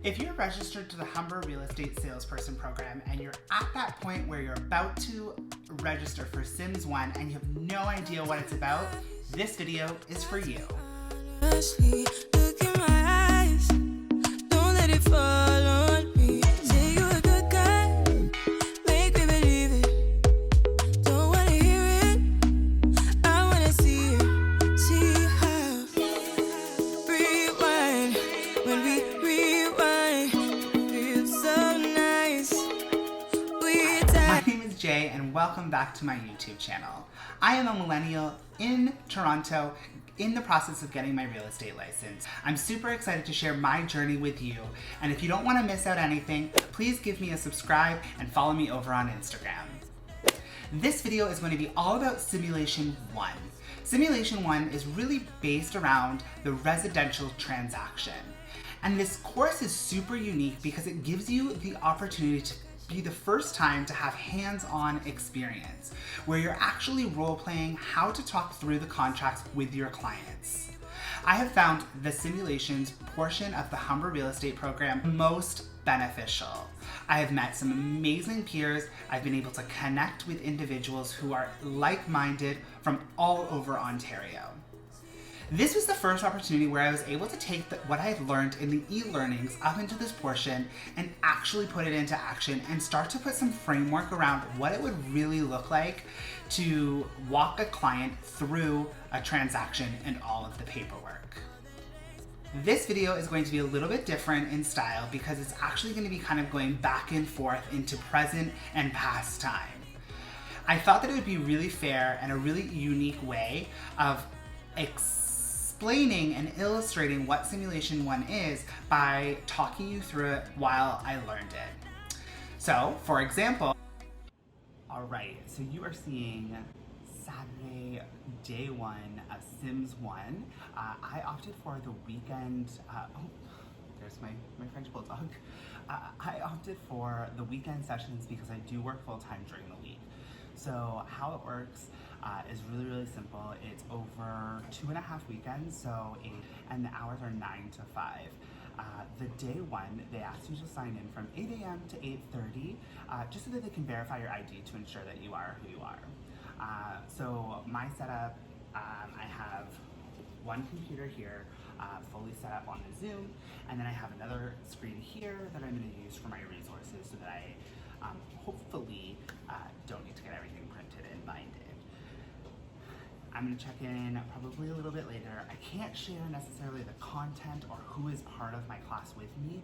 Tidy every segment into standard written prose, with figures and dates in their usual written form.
If you're registered to the Humber Real Estate Salesperson program and you're at that point where you're about to register for Sims 1 and you have no idea what it's about, this video is for you. Honestly, look in my eyes. Don't let it fall on me. Say you're a good guy. Make me believe it. Don't wanna hear it. I wanna see it. See how. Rewind. When we rewind, feels so nice. My name is Jay and welcome back to my YouTube channel. I am a millennial in Toronto in the process of getting my real estate license. I'm super excited to share my journey with you, and if you don't want to miss out anything, please give me a subscribe and follow me over on Instagram. This video is going to be all about Simulation 1. Simulation 1 is really based around the residential transaction. And this course is super unique because it gives you the opportunity to be the first time to have hands-on experience, where you're actually role-playing how to talk through the contracts with your clients. I have found the simulations portion of the Humber Real Estate program most beneficial. I have met some amazing peers. I've been able to connect with individuals who are like-minded from all over Ontario. This was the first opportunity where I was able to take what I had learned in the e-learnings up into this portion and actually put it into action and start to put some framework around what it would really look like to walk a client through a transaction and all of the paperwork. This video is going to be a little bit different in style because it's actually going to be kind of going back and forth into present and past time. I thought that it would be really fair and a really unique way of explaining and illustrating what Simulation 1 is by talking you through it while I learned it. So, for example, alright, so you are seeing Saturday, day 1 of Sims 1. I opted for the weekend, there's my French bulldog. I opted for the weekend sessions because I do work full-time during the week. So how it works is really simple. It's over 2.5 weekends, and the hours are 9 to 5. The day 1, they ask you to sign in from 8 a.m. to 8:30, just so that they can verify your ID to ensure that you are who you are. So my setup, I have one computer here, fully set up on the Zoom, and then I have another screen here that I'm going to use for my resources so that I hopefully don't need to get everything printed and binded. I'm going to check in probably a little bit later. I can't share necessarily the content or who is part of my class with me,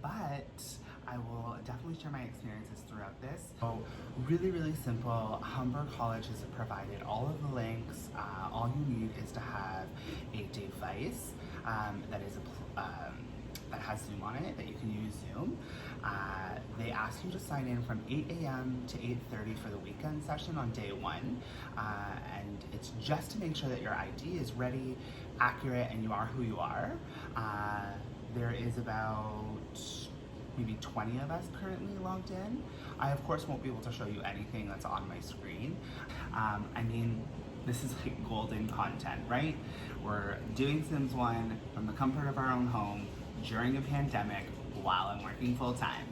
but I will definitely share my experiences throughout this. So really simple. Humber Colleges have provided all of the links. All you need is to have a device that has Zoom on it, that you can use Zoom. They ask you to sign in from 8 a.m. to 8:30 for the weekend session on day 1. And it's just to make sure that your ID is ready, accurate, and you are who you are. There is about maybe 20 of us currently logged in. I, of course, won't be able to show you anything that's on my screen. I mean, this is like golden content, right? We're doing Sims 1 from the comfort of our own home during a pandemic while I'm working full time.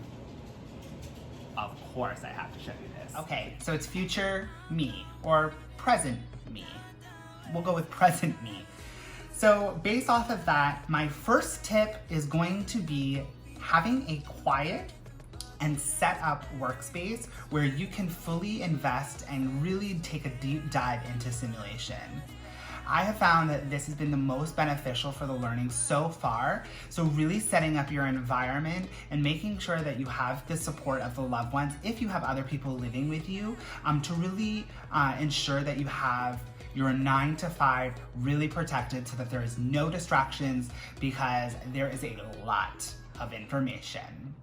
Of course I have to show you this. Okay, so it's future me, or present me. We'll go with present me. So based off of that, my first tip is going to be having a quiet and set up workspace where you can fully invest and really take a deep dive into simulation. I have found that this has been the most beneficial for the learning so far. So really setting up your environment and making sure that you have the support of the loved ones, if you have other people living with you, to really ensure that you have your 9 to 5 really protected so that there is no distractions, because there is a lot of information.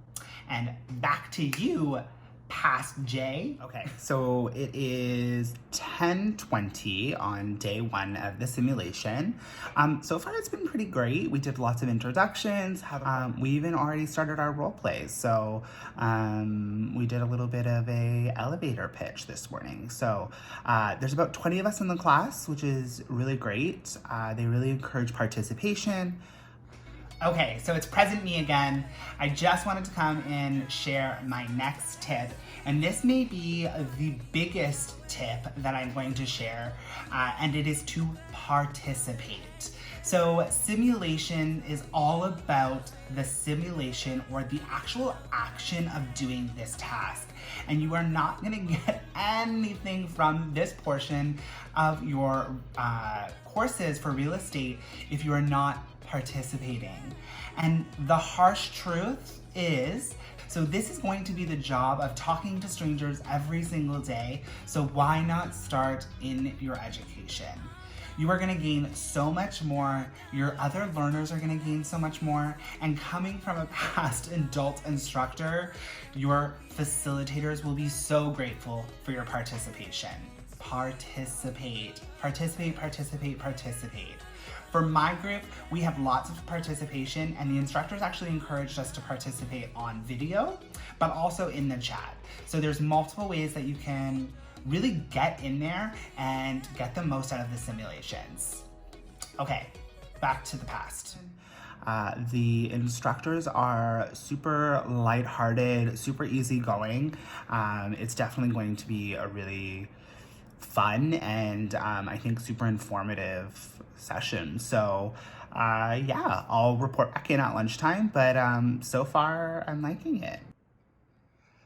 And back to you, past Jay. Okay, so it is 10:20 on day 1 of the simulation. So far it's been pretty great. We did lots of introductions. We even already started our role plays. So we did a little bit of a elevator pitch this morning. So there's about 20 of us in the class, which is really great. They really encourage participation. Okay, so it's present me again. I just wanted to come and share my next tip, and this may be the biggest tip that I'm going to share, and it is to participate. So simulation is all about the simulation or the actual action of doing this task. And you are not gonna get anything from this portion of your courses for real estate if you are not participating. And the harsh truth is, so this is going to be the job of talking to strangers every single day, so why not start in your education? You are gonna gain so much more, your other learners are gonna gain so much more, and coming from a past adult instructor, your facilitators will be so grateful for your participation. Participate, participate, participate, participate. For my group, we have lots of participation, and the instructors actually encouraged us to participate on video, but also in the chat. So there's multiple ways that you can really get in there and get the most out of the simulations. Okay, back to the past. The instructors are super lighthearted, super easygoing. It's definitely going to be a really fun and I think super informative session. So yeah, I'll report back in at lunchtime, but so far I'm liking it.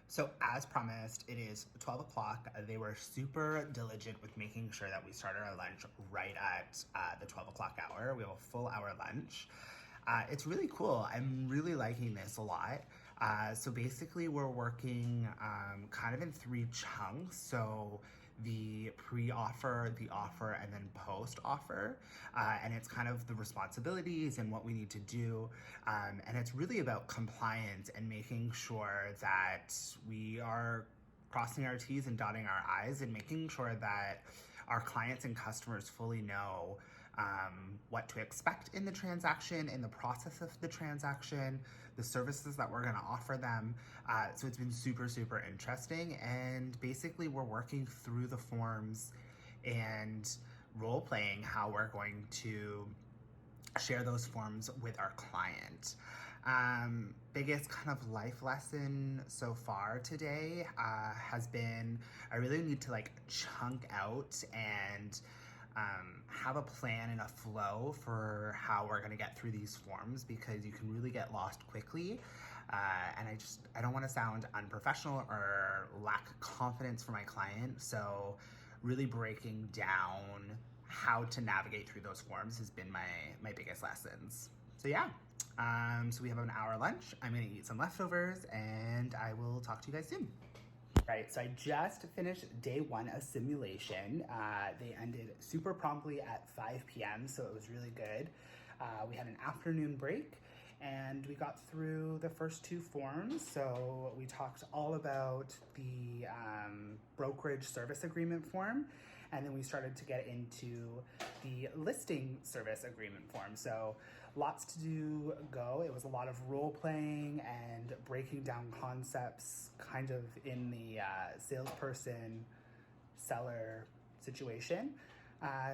So as promised, it is 12 o'clock. They were super diligent with making sure that we started our lunch right at the 12 o'clock hour. We have a full hour lunch. It's really cool. I'm really liking this a lot. So basically we're working kind of in 3 chunks. So the pre-offer, the offer, and then post-offer. And it's kind of the responsibilities and what we need to do. And it's really about compliance and making sure that we are crossing our T's and dotting our I's and making sure that our clients and customers fully know what to expect in the transaction, in the process of the transaction, the services that we're going to offer them. So it's been super, super interesting. And basically we're working through the forms and role playing how we're going to share those forms with our client. Biggest kind of life lesson so far today has been I really need to like chunk out and have a plan and a flow for how we're gonna get through these forms, because you can really get lost quickly. And I don't wanna sound unprofessional or lack confidence for my client. So really breaking down how to navigate through those forms has been my biggest lessons. So yeah, so we have an hour lunch. I'm gonna eat some leftovers and I will talk to you guys soon. Right, so I just finished day 1 of simulation. They ended super promptly at 5 p.m., so it was really good. We had an afternoon break, and we got through the first 2 forms. So we talked all about the brokerage service agreement form, and then we started to get into the listing service agreement form. So lots to go. It was a lot of role playing and breaking down concepts kind of in the salesperson seller situation.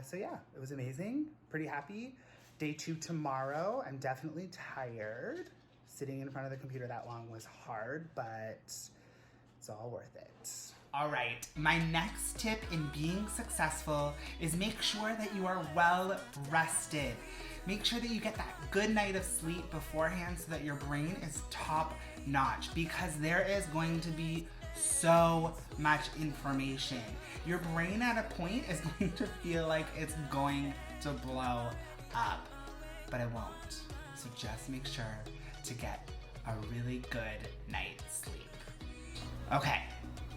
So yeah, it was amazing. Pretty happy. Day 2 tomorrow. I'm definitely tired. Sitting in front of the computer that long was hard, but it's all worth it. All right, my next tip in being successful is make sure that you are well rested. Make sure that you get that good night of sleep beforehand so that your brain is top notch, because there is going to be so much information. Your brain at a point is going to feel like it's going to blow up, but it won't. So just make sure to get a really good night's sleep. Okay,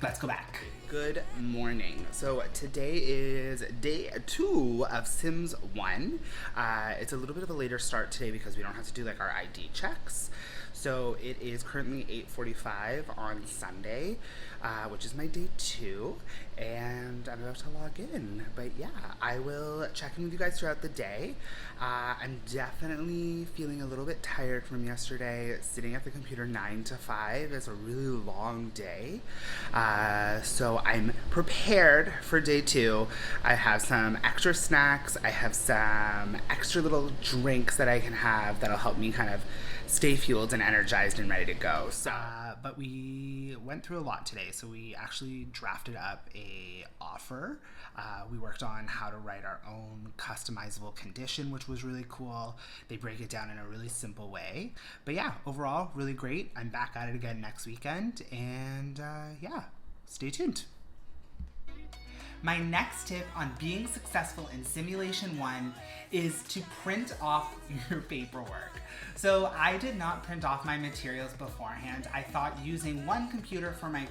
let's go back. Good morning. So today is day 2 of Sims 1. It's a little bit of a later start today because we don't have to do like our ID checks. So it is currently 8:45 on Sunday, which is my day 2, and I'm about to log in. But yeah, I will check in with you guys throughout the day. I'm definitely feeling a little bit tired from yesterday. Sitting at the computer 9 to 5 is a really long day. So I'm prepared for day 2. I have some extra snacks. I have some extra little drinks that I can have that'll help me kind of stay fueled and energized and ready to go. So, but we went through a lot today. So we actually drafted up a offer. We worked on how to write our own customizable condition, which was really cool. They break it down in a really simple way. But yeah, overall, really great. I'm back at it again next weekend, and yeah, stay tuned. My next tip on being successful in Simulation 1 is to print off your paperwork. So I did not print off my materials beforehand. I thought using one computer for my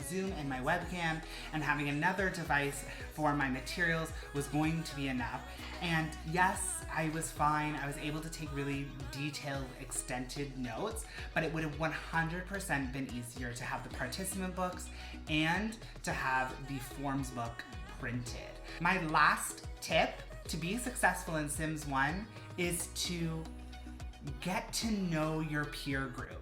Zoom and my webcam and having another device for my materials was going to be enough. And yes, I was fine. I was able to take really detailed, extended notes, but it would have 100% been easier to have the participant books and to have the forms book printed. My last tip to be successful in Sims 1 is to get to know your peer group.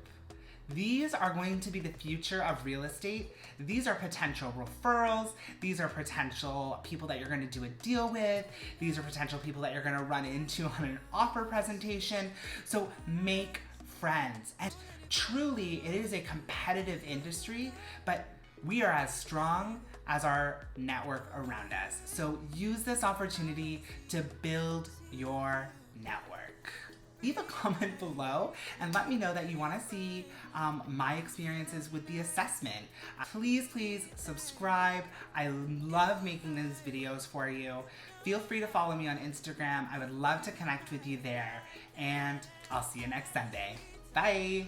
These are going to be the future of real estate. These are potential referrals. These are potential people that you're going to do a deal with. These are potential people that you're going to run into on an offer presentation. So make friends. And truly, it is a competitive industry, but we are as strong as our network around us. So use this opportunity to build your network. Leave a comment below and let me know that you want to see my experiences with the assessment. Please subscribe. I love making these videos for you. Feel free to follow me on Instagram. I would love to connect with you there, and I'll see you next Sunday. Bye.